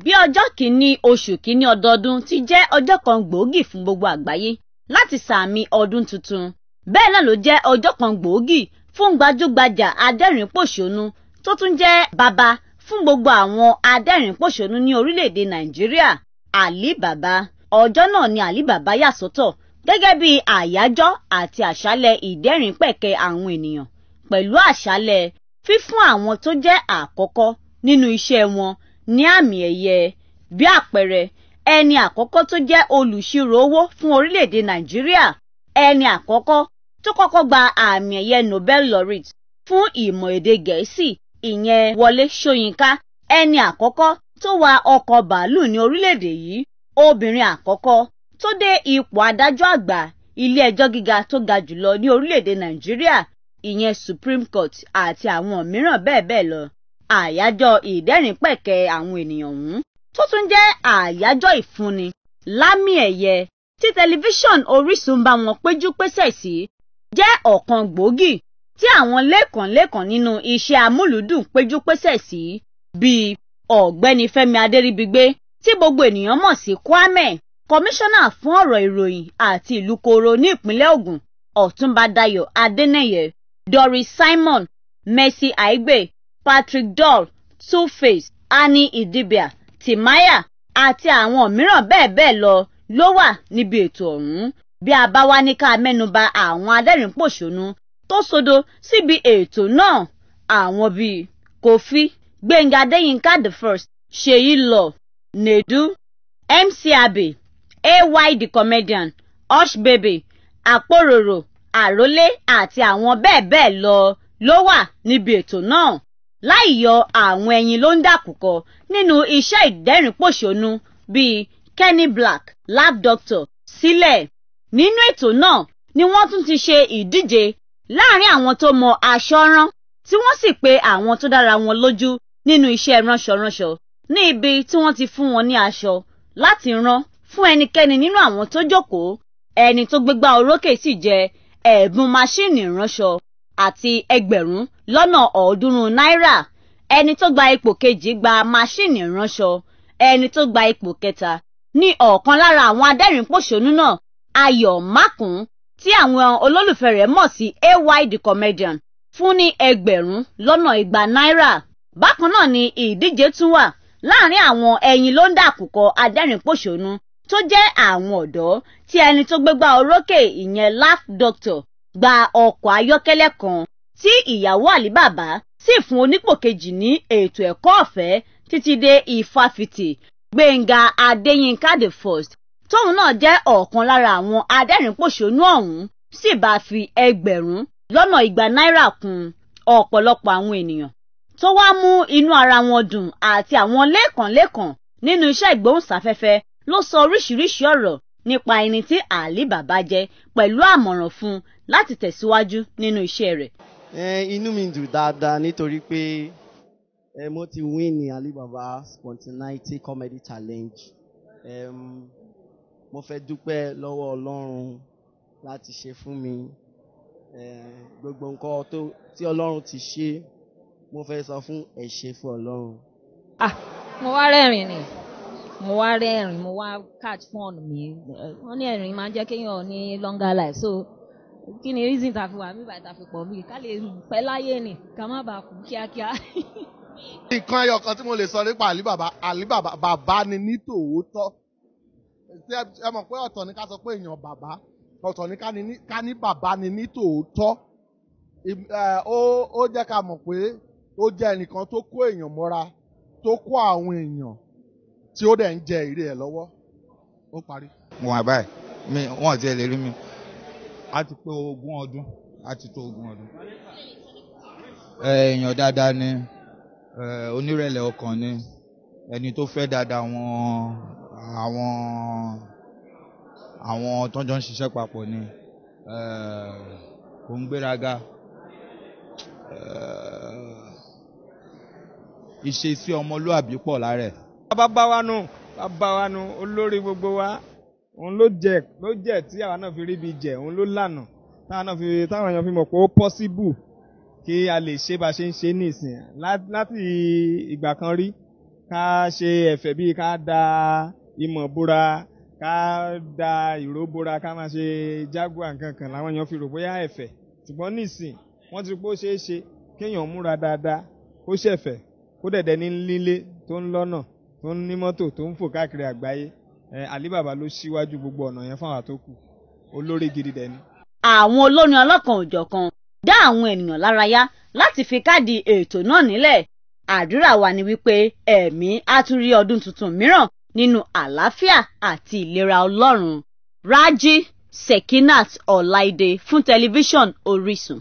Bí ọjọ́ kìíní oṣù kìíní ọdọọdún ti jẹ́ ọjọ́ kan gbòógì fún gbogbo àgbáyé láti sààmì ọdún tuntun, bẹ́ẹ̀ náà ló jẹ́ ọjọ́ kan gbòógì fún gbajúgbajà adẹ́rìn-pòṣónú tó tún jẹ́ bàbá fún gbogbo àwọn adẹ́rìn-pòṣónú ní orílẹ̀-èdè Nàìjíríà, Ali Baba. Ọjọ́ náà ni Ali Baba yà sọ́tọ̀ gẹ́gẹ́ bí àyájọ́ àti àṣálẹ́ ìdẹ́rìn-pẹ̀kẹ́ àwọn ènìyàn, pẹ̀lú àṣálẹ́ fífún àwọn tó jẹ́ àkọ́kọ́ nínú iṣẹ́ wọn ní àmì ẹ̀yẹ. Bí àpẹẹrẹ, ẹni àkọ́kọ́ tó jẹ́ olùṣirò owó fún orílẹ̀-èdè Nàìjíríà, ẹni àkọ́kọ́ tó kọ́kọ́ gba àmì ẹ̀yẹ Nobel laureate fún ìmọ̀ èdè Gẹ̀ẹ́sì ìyẹn Wọlé Ṣóyínká, ẹni àkọ́kọ́ tó wa ọkọ̀ bàálù ní orílẹ̀-èdè yìí, obìnrin àkọ́kọ́ tó dé ipò adájọ́ àgbà ilé ẹjọ́ gíga tó ga jùlọ ní orílẹ̀-èdè Nàìjíríà ìyẹn Supreme Court àti àwọn mìíràn bẹ́ẹ̀ bẹ́ẹ̀ lọ. Àyájọ́ ìdẹ́rìn-pẹ̀kẹ́ àwọn ènìyàn ọ̀hún tó tún jẹ́ àyájọ́ ìfúnni lámì ẹ̀yẹ tí tẹlifíṣọ̀n Orísun bá wọn péjú pésẹ̀ sí jẹ́ ọ̀kan gbòógì tí àwọn lẹ́kànlẹ́kàn nínú iṣẹ́ amúlùúdùn péjú pésẹ̀ sí, bíi ọ̀gbẹ́ni Fẹ́mi Adéríbigbé tí gbogbo ènìyàn mọ̀ sí Kwame, kọmíṣánná fún ọ̀rọ̀ ìròyìn àti ìlúkoro ní ìpínlẹ̀ Ògùn, Ọ̀túnba Dayọ̀ Adénẹ́yẹ, Doris Simon, Mercy Aigbe, Patrick Doll, Two-Face, Annie Idibia, Timaya àti àwọn mìíràn bẹ́ẹ̀ bẹ́ẹ̀ ló wà níbi ètò ọ̀hún. Bí a bá wá ní ká mẹ́nuba àwọn adẹ́rìn-pòṣónú tó sodo síbi ètò náà, àwọn bíi Kofi, Gbénga Adéyínká the First, Ṣèyí Lọ, Nedu, MC Abbey, AY the Comedian, Hush Baby, Àpòròrò, Àrólé àti àwọn bẹ́ẹ̀ bẹ́ẹ̀ ló wà níbi ètò náà. Láì yọ àwọn ẹyin ló ń dàkúkọ nínú iṣẹ́ ìdẹ́rìn-pòṣónú bíi Kenny Black, Laugh Doctor sílẹ̀. Nínú ètò náà ni wọ́n tún ti ṣe ìdíje láàrin àwọn tó mọ aṣọ rán tí wọ́n sì pe àwọn tó dára wọn lójú nínú iṣẹ́ ránṣọránṣọ ní ibi tí wọ́n ti fún wọn ní aṣọ láti rán fún ẹnikẹ́ni nínú àwọn tó jókòó. Ẹni tó gbégbá orókè sì jẹ ẹ̀bùn máṣíìnì ìránṣọ àti 1,200 náírà. Ẹni tó gba ipò kejì gba máṣíìnì ìránṣọ. Ẹni tó gba ipò kẹta ní ọ̀kan lára àwọn adẹ́rìn-pòṣónú náà, Ayọ̀ Mákùn, tí àwọn olólùfẹ́ rẹ̀ mọ̀ sí AY the Comedian, fún ní 200 náírà. Bákan náà ni ìdíje tún wà láàrin àwọn ẹyin ló ń dàkúkọ adẹ́rìn-pòṣónú tó jẹ́ àwọn ọ̀dọ́, tí ẹni tó gbégbá orókè ìyẹn Laugh Doctor gba ọkọ̀ ayọ́kẹ́lẹ́ kan tí ìyàwó Ali Baba sì fún onípò kejì ní ètò ẹ̀kọ́ ọ̀fẹ́ títí dé ìfáfitì. Gbénga Adéyínká the First, tóun náà jẹ́ ọ̀kan lára àwọn adẹ́rìn-pòṣónú ọ̀hún, sì bá fi 200 náírà kún. Ọ̀pọ̀lọpọ̀ àwọn ènìyàn tó wá mú inú ara wọn dùn àti àwọn lẹ́kànlẹ́kàn nínú iṣẹ́ ìgbóhùnsáfẹ́fẹ́ ló sọ oríṣiríṣi ọ̀rọ̀ nípa ẹni tí Ali Baba jẹ́ pẹ̀lú àmọ̀ràn fún un láti tẹ̀síwájú nínú iṣẹ́ rẹ̀. Inú mi dùn dáadáa nítorí pé mo ti win ní Ali Baba Spontaneity Comedy Challenge. Mo fẹ́ dúpẹ́ lọ́wọ́ Ọlọ́run láti ṣe fún mi. Gbogbo nǹkan tí Ọlọ́run ti ṣe, mo fẹ́ sọ fún ẹ ṣé fún Ọlọ́run. Mo wá rẹ́rìn ni. Mo wá catch fun mi. Wọ́n ní ẹ̀rín máa ń jẹ́ kéèyàn ní longer life. So kí ni reason ta fi wà mí báyìí ta fi pọ̀ mí? Ká lè pẹ́ láyé ni, ká má bàa kú kíákíá. Nǹkan ẹyọ kan tí mo lè sọ nípa Ali Baba, bàbá ni ní tòótọ́. Ẹ mọ̀ pé ọ̀tọ̀ ni ká sọ pé èèyàn bàbá, ọ̀tọ̀ ni ká ní bàbá ni ní tòótọ́. Ó jẹ́ ká mọ̀ pé ó jẹ́ ẹnìkan tó kó èèyàn mọ́ra, tó kó àwọn èèyàn tí ó dẹ̀ ń jẹ èrè ẹ̀ lọ́wọ́. Ó parí. Mo wà báyìí, wọ́n ti ẹ̀ lè rí mi. A ti pé 20 ọdún, a ti tó 20 ọdún. Èèyàn dáadáa ni, onírẹ̀lẹ̀ ọkàn ni, ẹni tó fẹ́ dáadáa àwọn tó jọ ń ṣiṣẹ́ papọ̀ ni, kò ń gbéraga, ìṣesí ọmọlúàbí pọ̀ lára ẹ̀. Bàbá wa nù olórí gbogbo wa, òun ló jẹ́ tí àwa náà fi rí bí jẹ, òun ló lànà táwọn èèyàn fi mọ̀ pé ó possible kí a lè ṣe bá ṣe ń ṣe nísìn. Láti ìgbà kan rí ká ṣe ẹ̀fẹ̀ bíi ká da ìmọ̀ bóra, ká da ìró bóra, ká máa ṣe jágùá nǹkankan làwọn èèyàn fi rò bóyá ẹ̀fẹ̀. Ṣùgbọ́n nísìn wọ́n ti pé ó ṣeé ṣe kéèyàn múra dáadáa kó ṣẹ̀fẹ̀ kó dẹ̀dẹ̀ ní lílé tó ń lọ́nà tó ń ní mọ́tò tó ń fò káàkiri àgbáyé. Ali Baba ló ṣíwájú gbogbo ọ̀nà yẹn fún àwọn tó kù, olórí gidi dẹ̀ ni. Àwọn olórin ọlọ́kan òjọ̀kan dá àwọn ènìyàn lárayá láti fi káàdì ètò náà nílẹ̀. Àdúrà wa ni wípé ẹ̀mí á tún rí ọdún tuntun mìíràn nínú àlàáfíà àti ìlera Ọlọ́run. Rájí Sekinat Ọláìdé fún tẹlifíṣọ̀n Orísun.